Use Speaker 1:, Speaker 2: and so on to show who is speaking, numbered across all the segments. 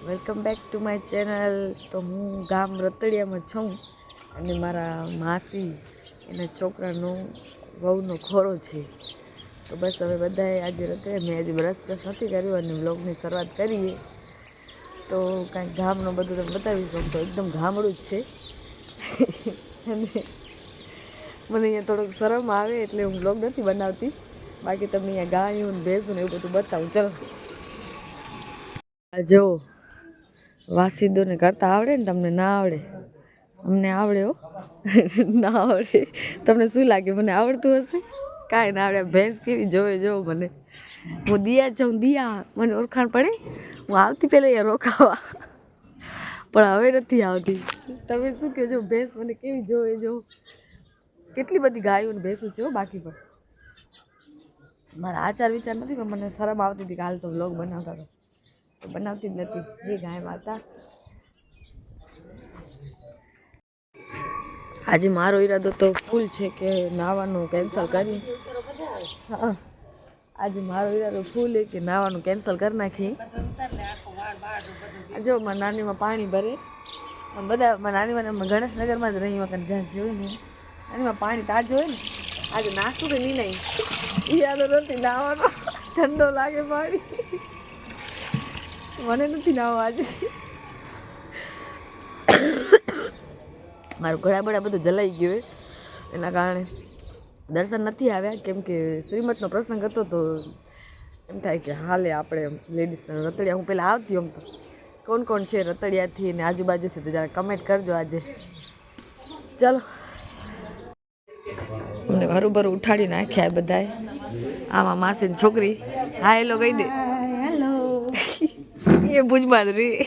Speaker 1: Welcome back to my channel. તો હું ગામ રતડિયામાં છું અને મારા માસી એના છોકરાનો વહુનો ખોરો છે. તો બસ હવે બધાએ આજે રતડિયા મેં હજી બ્રશ નથી કર્યું અને વ્લોગની શરૂઆત કરીએ. તો કાંઈક ગામનું બધું તમે બતાવીશું. તો એકદમ ગામડું જ છે અને મને અહીંયા થોડોક શરમ આવે એટલે હું વ્લોગ નથી બનાવતી. બાકી તમને અહીંયા ગાયું ને ભેંસું ને એવું બધું બતાવું. ચલો જો વાસીદોને કરતા આવડે ને, તમને ના આવડે? અમને આવડે હો. ના આવડે તમને શું લાગે મને આવડતું હશે? કાંઈ ના આવડે. ભેંસ કેવી જોવે જો મને. હું દિયા છું, દિયા મને ઓળખાણ પડે. હું આવતી પહેલાં અહીંયા રોકાવા, પણ હવે નથી આવતી. તમે શું કહો છો? ભેંસ મને કેવી જોવે જો. કેટલી બધી ગાયો ને ભેંસું છે બાકી. પણ મારા આચાર વિચાર નથી, પણ મને શરમ આવતી હતી કે હાલ તો વ્લોગ બનાવતા હતા, તો બનાવતી જ નથી. એ ગાય માતા. આજે મારો ઈરાદો તો ફૂલ છે કે નાવાનું કેન્સલ કરી. હા, આજે મારો ઈરાદો ફૂલ છે કે નાવાનું કેન્સલ કરી નાખી. જો મારા નાનીમાં પાણી ભરે બધા. મારા નાનીમાં ગણેશનગરમાં જ રહી વખત જ્યાં જોયું ને નાનીમાં પાણી તાજું હોય ને. આજે નાસું કે નહીં નહીં ઈરાદો નથી નાવાનો. ઠંડો લાગે પાણી, મને નથી નાવા આજે. મારું ઘડા બડા બધું જલાઈ ગયું એના કારણે દર્શન નથી આવ્યા. કેમ કે શ્રીમતનો પ્રસંગ હતો તો એમ થાય કે હાલે આપણે લેડીઝ રતડિયા. હું પહેલાં આવતી એમ તો કોણ કોણ છે રતડિયાથી ને આજુબાજુથી, તો જરા કમેન્ટ કરજો આજે. ચાલો, અમને ભરું ઉઠાડી નાખ્યા બધાએ. આમાં માસીની છોકરી હા હેલો કહી દે. હેલો એ ભુજમાં જ રહી.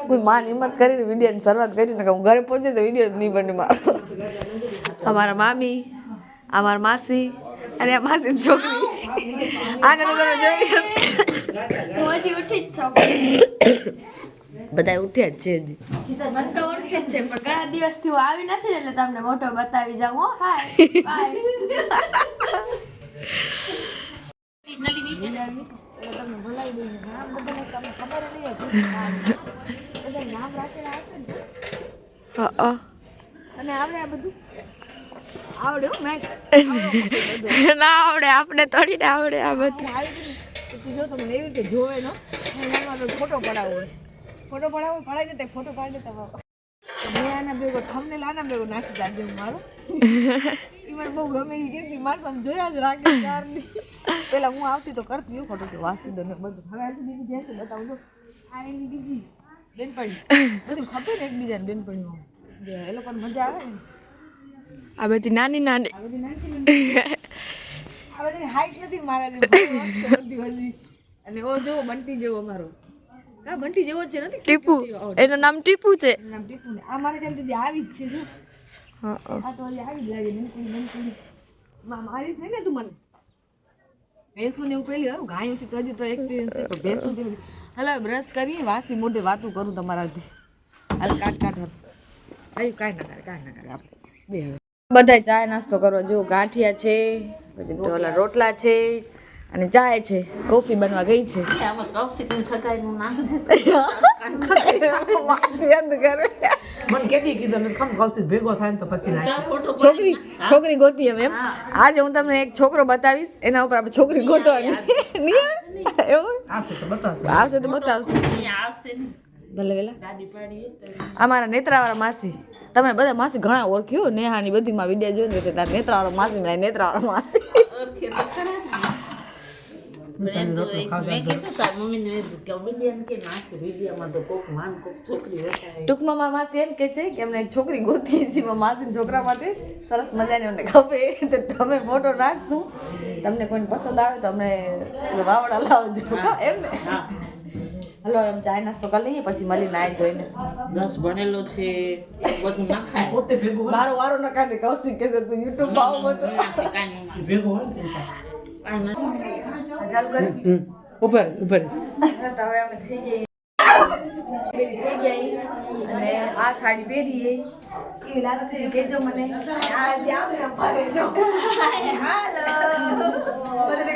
Speaker 1: હું માન હિંમત કરીને વિડીયોની શરૂઆત કરી ને હું ઘરે પહોંચે તો વિડીયો જ નહીં બને મારો. અમારા મામી, અમારા માસી અને આ માસીની છોકરી. આને તો તમે જોઈ બધા ઉઠ્યા જ છે હજી.
Speaker 2: મને તો ઓળખે જ છે, પણ ઘણા દિવસથી હું આવી નથી ને એટલે તમને મોટો બતાવી જાઉં. હો હાય બાય.
Speaker 1: તમને ભલાઈ દઈએ. નામ બધાને તમને ખબર નહીં હશે. બધા નામ રાખેલા હશે ને. અને આવડે આ બધું? આવડે હો મેં ના આવડે. આપણે થોડી ને આવડે આ બધું. આવી જો તમને એવી રીતે જોવે નો ફોટો પડાવવો હોય. ફોટો પડાવો પડાવી દે, ફોટો પાડી દેતા બાબા. મેં આના ભેગો થંબનેલ આના ભેગો નાખી જાજે મારો. એ મને બહુ ગમે. એ કેમ કે મારે સમ જોયા જ રાખે ત્યારની. પેલા હું આવતી તો કરતી એવું ફોટો કે વાસી દો ને બધું. હવે આજે બીજી જ્યાં બતાવું તો આ એની બીજી બેનપણી બધું ખબર ને એકબીજાને બેનપણીઓ. એ લોકોને મજા આવે ને. આ બધી નાની નાની, આ બધી હાઈટ નથી મારા જેવી હજી. અને ઓ જેવો બંટી જેવો અમારો. હા બંટી જેવો જ છે નથી? ટીપુ, એનું નામ ટીપુ છે. નામ ટીપુ ને આ મારે ત્યાં તો આવી જ છે જો. હા આ તો આવી જ લાગે. બંટી મારીશ નહીં ને તું મને. ભેંસું ને એવું પેલી હારું ગાયું તો હજી તો એક્સપિરિયન્સ છે, પણ ભેંસું જેવું. હાલ બ્રશ કરીએ, વાસી મોઢે વાતું કરું તમારાથી. હાલ કાટ આવ્યું. કાંઈ ના કરે આપણે બે. બધા ચા નાસ્તો કરવા જો. ગાંઠિયા છે, પછી ઓલા રોટલા છે અને ચાય છે. કોફી બનવા ગઈ છે. છોકરી ગોતી હવે એમ. આજે હું તમને એક છોકરો બતાવીશ, એના ઉપર આપણે છોકરી ગોતવાની. એવું આવશે તો બતાવશે. ભલે વેલા અમારા નેત્રાવાળા માસી. તમે બધા માસી ઘણા ઓળખ્યો. નેહાની બધી માં વિડીયો જોઈ ને તાર નેત્રાવાળા માસી મેં નેત્રાવાળા માસી. ટૂંકમાં મારા માસી એમ કે છે કે અમને એક છોકરી ગોતીએ છીએ માસીના છોકરા માટે. સરસ મજાની અમને ખબર તો અમે ફોટો રાખશું. તમને કોઈને પસંદ આવે તો અમને વાવડા લાવજો એમ ને. હલો એમ ચાય નાસ્તો કરી લઈએ પછી મળી નાઈ જોઈને.
Speaker 3: 10 ભણેલો છે બધું ના ખાય.
Speaker 1: પોતે ભેગું મારો વારો ન કાઢે. કૌશિક કે છે તું યુટ્યુબ માં આવ બધું ભેગો હોય ને ચાલુ કરે. ઉપર તો હવે અમે થઈ ગઈ. થઈ ગયા અને આ સાડી પહેરીએ કેવી લાગે કેજો મને આ જામ ભરે જો હાલો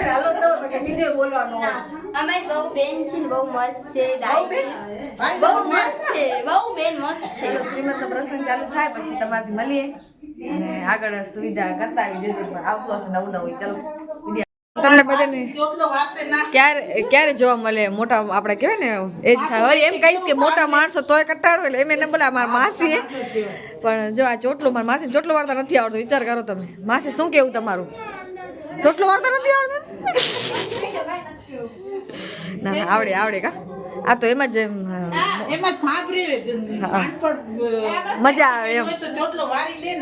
Speaker 1: હાલો તો કે બીજો બોલવાનો
Speaker 2: અમારી બહુ બેન છે ને બહુ મસ્ત છે બહુ મસ્ત છે બહુ બેન મસ્ત છે
Speaker 1: ચલો શ્રીમંતનો પ્રસંગ ચાલુ થાય પછી તમારાથી મળીએ અને આગળ સુવિધા કરતા આવી જજો પણ આવતું હશે નવું નવું ચલો તમને બધાને ક્યારે જોવા મળે મોટા આપણે કહેવાય ને એજ થાય વળી એમ કહીશ કે મોટા માણસો તોય કટાડો એટલે એમ એને બોલા મારા માસી પણ જો આ ચોટલો મારા માસી ચોટલો વાળતા નથી આવડતો વિચાર કરો તમે માસી શું કેવું તમારું ચોટલો વાળતા નથી આવડતો ના ના આવડે આવડે કા આ તો એમાં જ
Speaker 3: એમાં સાંભળે
Speaker 1: મજા આવે એમ
Speaker 3: તો ચોટલો વારી દે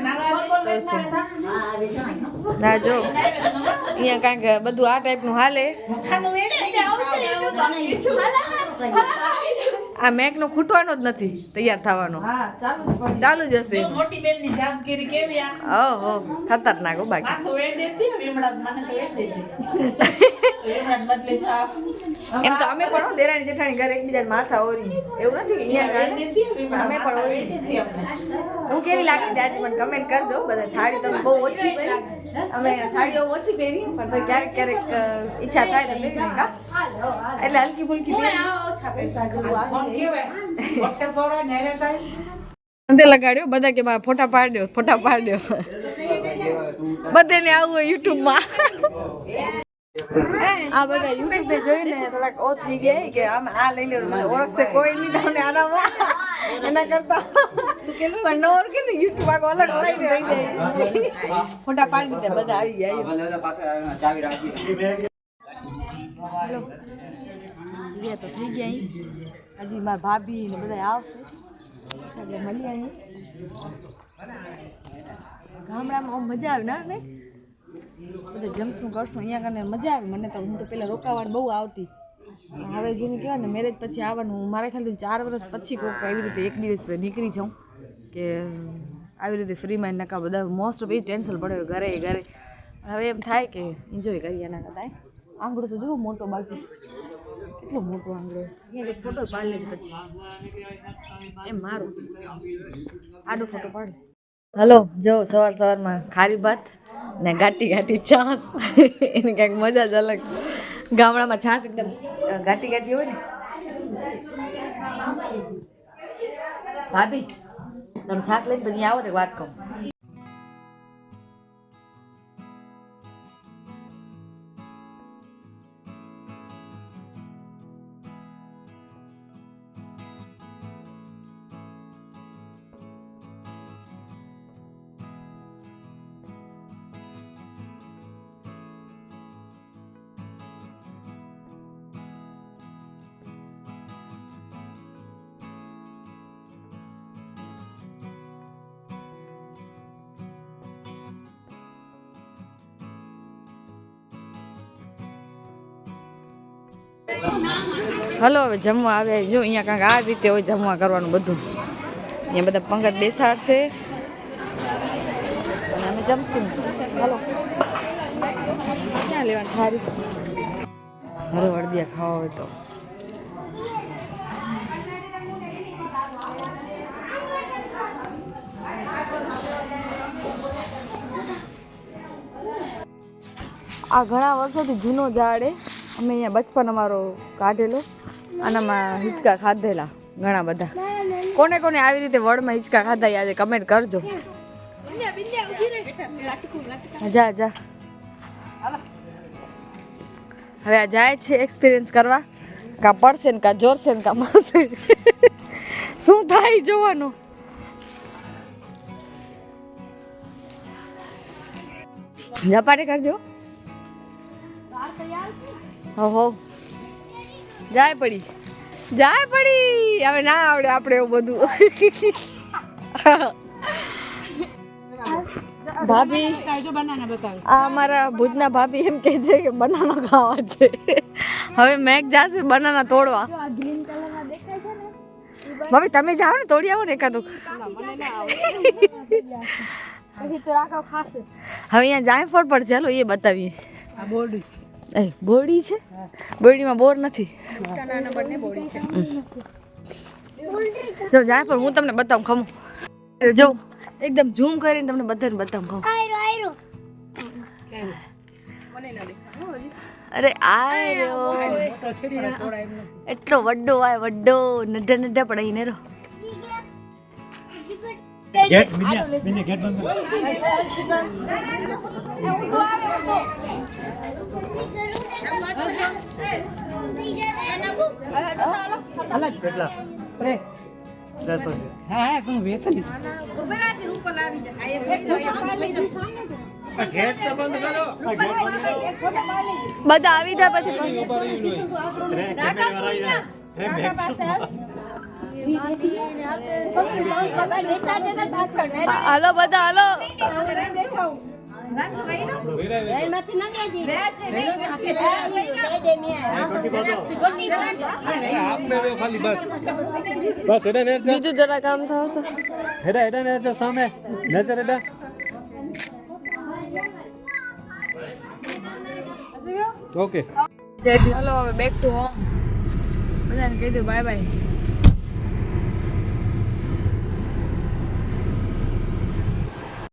Speaker 1: ના જો અહીંયા કાંઈક બધું આ ટાઈપનું હાલે આ મેકનો ખૂટવાનો જ નથી તૈયાર થવાનો ચાલુ જ હશે
Speaker 3: મોટી બેન ની જાદગીરી કેવી આ
Speaker 1: ઓહો ખતરનાક હો બાકી
Speaker 3: માથું વેડ દેતી વિમડા મને તો વેડ દેતી વિમડા બદલે જો
Speaker 1: એમ તો અમે પણ હો, દેરાણી જેઠાણી ઘરે એકબીજાને માથા ઓરી એવું નથી કે અહીંયા અમે પણ ઓરી હું કેવી લાગતી આજે મને કમેન્ટ કરજો બધા સાડી તમે બહુ ઓછી પહેરી અમે સાડીઓ ઓછી પહેરી પણ તો ક્યારેક ક્યારેક ઈચ્છા થાય તો પહેરી લઈએ કા એટલે હલકી ફુલકી અંતે લગાડ્યો બધા કે મારા ફોટા પાડ્યો બધાને આવું હોય યુટ્યુબમાં આ બધા યુટ્યુબ જોઈને થોડાક ઓ થઈ ગયા કે આમ આ લઈ લે ઓળખશે કોઈ નહીં તમને આનામાં એના કરતા શું કેલું પણ ન ઓળખે ને યુટ્યુબ આખો અલગ હોય ને રહી જાય ફોટા પાડી દીધા બધા આવી ગયા ચાવી રાખી તો થઈ ગયા હજી મારા ભાભી ને બધા આવશે મળી આવી ગામડામાં મજા આવે ના ને બધા જમશું કરશું અહીંયા કને મજા આવે મને તો હું તો પેલા રોકાવાની બહુ આવતી હવે જેને કહેવાય ને મેરેજ પછી આવવાનું મારા ખ્યાલથી 4 વર્ષ પછી કોઈક એવી રીતે એક દિવસ નીકળી જાઉં કે આવી રીતે ફ્રી માઇન્ડ નકા બધા મોસ્ટ ઓફ એ ટેન્શન પડે ઘરે હવે એમ થાય કે એન્જોય કરીએ એના કરતાં આંગળો તો જુઓ મોટો બાકી કેટલો મોટો આંગળો અહીંયા એક ફોટો પાડી લેજો પછી એમ મારું આડો ફોટો પાડે હલો જો સવારમાં ખારી ભાત ને ઘાટી છાસ એની કંઈક મજા જ અલગ ગામડામાં છાસ એકદમ ઘાટી હોય ને ભાભી તમે છાસ લઈને બધી આવો તો વાત કહું હલો હવે જમવા આવે જો અહીંયા કાંઈક આ રીતે હોય જમવા કરવાનું બધું અહીંયા બધા પંગત બેસાડશે અને અમે જમશું હલો ક્યાં લેવાનું સારી હલો અડદિયા ખાવા હોય તો આ ઘણા વર્ષોથી જૂનો ઝાડ અમે અહીંયા બચપન અમારો કાઢેલો આનામાં હિંચકા ખાધેલા ઘણા બધા કોને કોને આવી રીતે વડમાં હિંચકા ખાધા એ આજે કમેન્ટ કરજો જા જા હવે આ જાય છે એક્સપિરિયન્સ કરવા કાં પડશે ને કાં જોરશે ને કાં મળશે શું થાય જોવાનું ઝપાટી કરજો હો જાય પડી હવે ના આવડે આપણે એવું બધું ભાભી આ અમારા ભુજના ભાભી એમ કહે છે કે બનાના ખાવા છે હવે મેક જાશે બનાના તોડવા ભાભી તમે જાઓ ને તોડી આવો ને એકાદું હવે અહીંયા જાયફળ પર ચાલો એ બતાવીએ બોરડી છે બોરડીમાં બોર નથી જો જાય પણ હું તમને બતાવું ખમું જો એકદમ ઝૂમ કરીને તમને બધાને બતાવું ખમું અરે આયો એટલો વડો આય વડો નઢા નઢા પડાઈ ને રો
Speaker 4: ગેટ મિને ગેટ બંધ કર. કેટલા? 300 છે.
Speaker 3: હા તું વેતન છે
Speaker 4: ગેટ તો બંધ કરો.
Speaker 1: બધા આવી જાય પછી હાલો બધા હાલો
Speaker 4: બસ એડા નેર જા.
Speaker 1: બીજું જરા કામ થાવ તો
Speaker 4: એડા નેર જા સામે. નેચર એડા. ઓકે.
Speaker 1: હાલો હવે બેક ટુ હોમ બધાને કહી દઉં બાય બાય